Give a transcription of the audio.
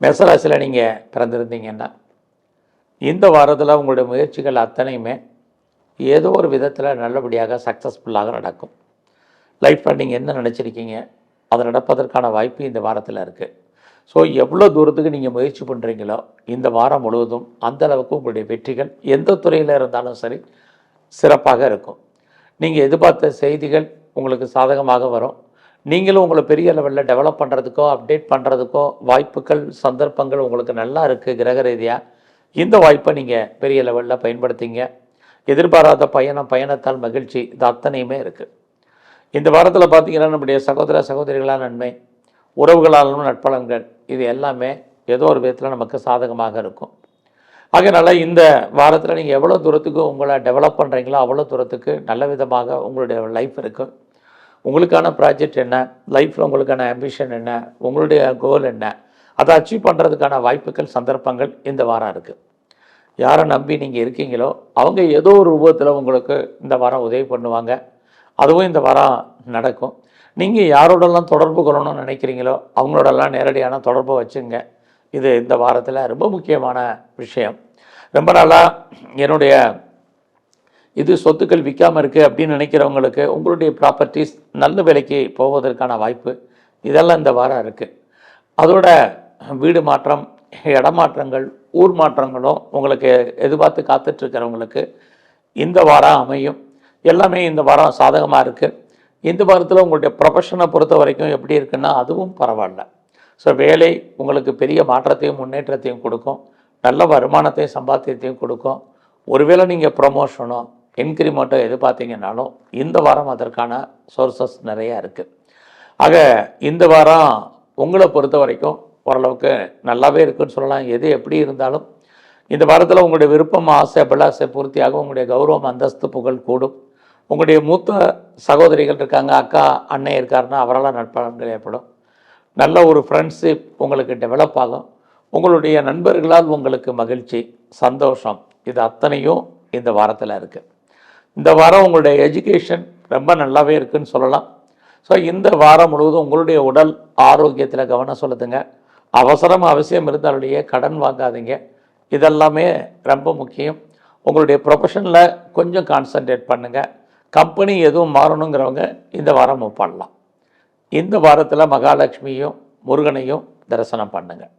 மேசராசியில் நீங்கள் பிறந்திருந்தீங்கன்னா இந்த வாரத்தில் உங்களுடைய முயற்சிகள் அத்தனையுமே ஏதோ ஒரு விதத்தில் நல்லபடியாக சக்ஸஸ்ஃபுல்லாக நடக்கும். லைஃப்பில் நீங்கள் என்ன நினச்சிருக்கீங்க அது நடப்பதற்கான வாய்ப்பு இந்த வாரத்தில் இருக்குது. ஸோ எவ்வளோ தூரத்துக்கு நீங்கள் முயற்சி பண்ணுறீங்களோ இந்த வாரம் முழுவதும் அந்த அளவுக்கு உங்களுடைய வெற்றிகள் எந்த துறையில் இருந்தாலும் சரி சிறப்பாக இருக்கும். நீங்கள் எதிர்பார்த்த செய்திகள் உங்களுக்கு சாதகமாக வரும். நீங்களும் உங்களை பெரிய லெவலில் டெவலப் பண்ணுறதுக்கோ அப்டேட் பண்ணுறதுக்கோ வாய்ப்புகள் சந்தர்ப்பங்கள் உங்களுக்கு நல்லா இருக்குது. கிரக ரீதியாக இந்த வாய்ப்பை நீங்கள் பெரிய லெவலில் பயன்படுத்திங்க. எதிர்பாராத பயணத்தால் மகிழ்ச்சி, இது அத்தனையுமே இருக்குது. இந்த வாரத்தில் பார்த்திங்கன்னா நம்முடைய சகோதர சகோதரிகளால் நன்மை, உறவுகளாலும் நட்பலன்கள், இது எல்லாமே ஏதோ ஒரு விதத்தில் நமக்கு சாதகமாக இருக்கும். அதனால் இந்த வாரத்தில் நீங்கள் எவ்வளோ தூரத்துக்கு உங்களை டெவலப் பண்ணுறீங்களோ அவ்வளோ தூரத்துக்கு நல்ல விதமாக உங்களுடைய லைஃப் இருக்குது. உங்களுக்கான ப்ராஜெக்ட் என்ன, லைஃப்பில் உங்களுக்கான ஆம்பிஷன் என்ன, உங்களுடைய கோல் என்ன, அதை அச்சீவ் பண்ணுறதுக்கான வாய்ப்புகள் சந்தர்ப்பங்கள் இந்த வாரம் இருக்குது. யாரை நம்பி நீங்கள் இருக்கீங்களோ அவங்க ஏதோ ஒரு ரூபத்தில் உங்களுக்கு இந்த வாரம் உதவி பண்ணுவாங்க. அதுவும் இந்த வாரம் நடக்கும். நீங்கள் யாரோடலாம் தொடர்பு கொள்ளணும்னு நினைக்கிறீங்களோ அவங்களோடலாம் நேரடியான தொடர்பை வச்சுங்க. இது இந்த வாரத்தில் ரொம்ப முக்கியமான விஷயம். ரொம்ப நாளாக என்னுடைய இது சொத்துக்கள் விற்காமல் இருக்குது அப்படின்னு நினைக்கிறவங்களுக்கு உங்களுடைய ப்ராப்பர்ட்டிஸ் நல்ல விலைக்கு போவதற்கான வாய்ப்பு இதெல்லாம் இந்த வாரம் இருக்குது. அதோட வீடு மாற்றம், இடமாற்றங்கள், ஊர் மாற்றங்களும் உங்களுக்கு எதிர்பார்த்து காத்துட்ருக்கிறவங்களுக்கு இந்த வாரம் அமையும். எல்லாமே இந்த வாரம் சாதகமாக இருக்குது. இந்த வாரத்தில் உங்களுடைய ப்ரொஃபஷனை பொறுத்த வரைக்கும் எப்படி இருக்குன்னா அதுவும் பரவாயில்ல. ஸோ வேலை உங்களுக்கு பெரிய மாற்றத்தையும் முன்னேற்றத்தையும் கொடுக்கும், நல்ல வருமானத்தையும் சம்பாத்தியத்தையும் கொடுக்கும். ஒருவேளை நீங்கள் ப்ரொமோஷனோ இன்க்ரிமெண்ட்டோ எதிர்பார்த்தீங்கன்னாலும் இந்த வாரம் அதற்கான சோர்சஸ் நிறையா இருக்குது. ஆக இந்த வாரம் உங்களை பொறுத்த வரைக்கும் ஓரளவுக்கு நல்லாவே இருக்குதுன்னு சொல்லலாம். எது எப்படி இருந்தாலும் இந்த வாரத்தில் உங்களுடைய விருப்பம், ஆசை, அபிலாசை பூர்த்தியாக உங்களுடைய கௌரவம், அந்தஸ்து, புகழ் கூடும். உங்களுடைய மூத்த சகோதரிகள் இருக்காங்க, அக்கா அண்ணன் இருக்காருன்னா அவரெல்லாம் நட்பலன்கள் ஏற்படும். நல்ல ஒரு ஃப்ரெண்ட்ஷிப் உங்களுக்கு டெவலப் ஆகும். உங்களுடைய நண்பர்களால் உங்களுக்கு மகிழ்ச்சி, சந்தோஷம், இது அத்தனையும் இந்த வாரத்தில் இருக்குது. இந்த வாரம் உங்களுடைய எஜுகேஷன் ரொம்ப நல்லாவே இருக்குதுன்னு சொல்லலாம். ஸோ இந்த வாரம் முழுவதும் உங்களுடைய உடல் ஆரோக்கியத்தில் கவனம் செலுத்துங்க. அவசியம் இருந்தாலுடைய கடன் வாங்காதீங்க. இதெல்லாமே ரொம்ப முக்கியம். உங்களுடைய ப்ரொஃபஷனில் கொஞ்சம் கான்சன்ட்ரேட் பண்ணுங்கள். கம்பெனி எதுவும் மாறணுங்கிறவங்க இந்த வாரம் பண்ணலாம். இந்த வாரத்தில் மகாலட்சுமியும் முருகனையும் தரிசனம் பண்ணுங்கள்.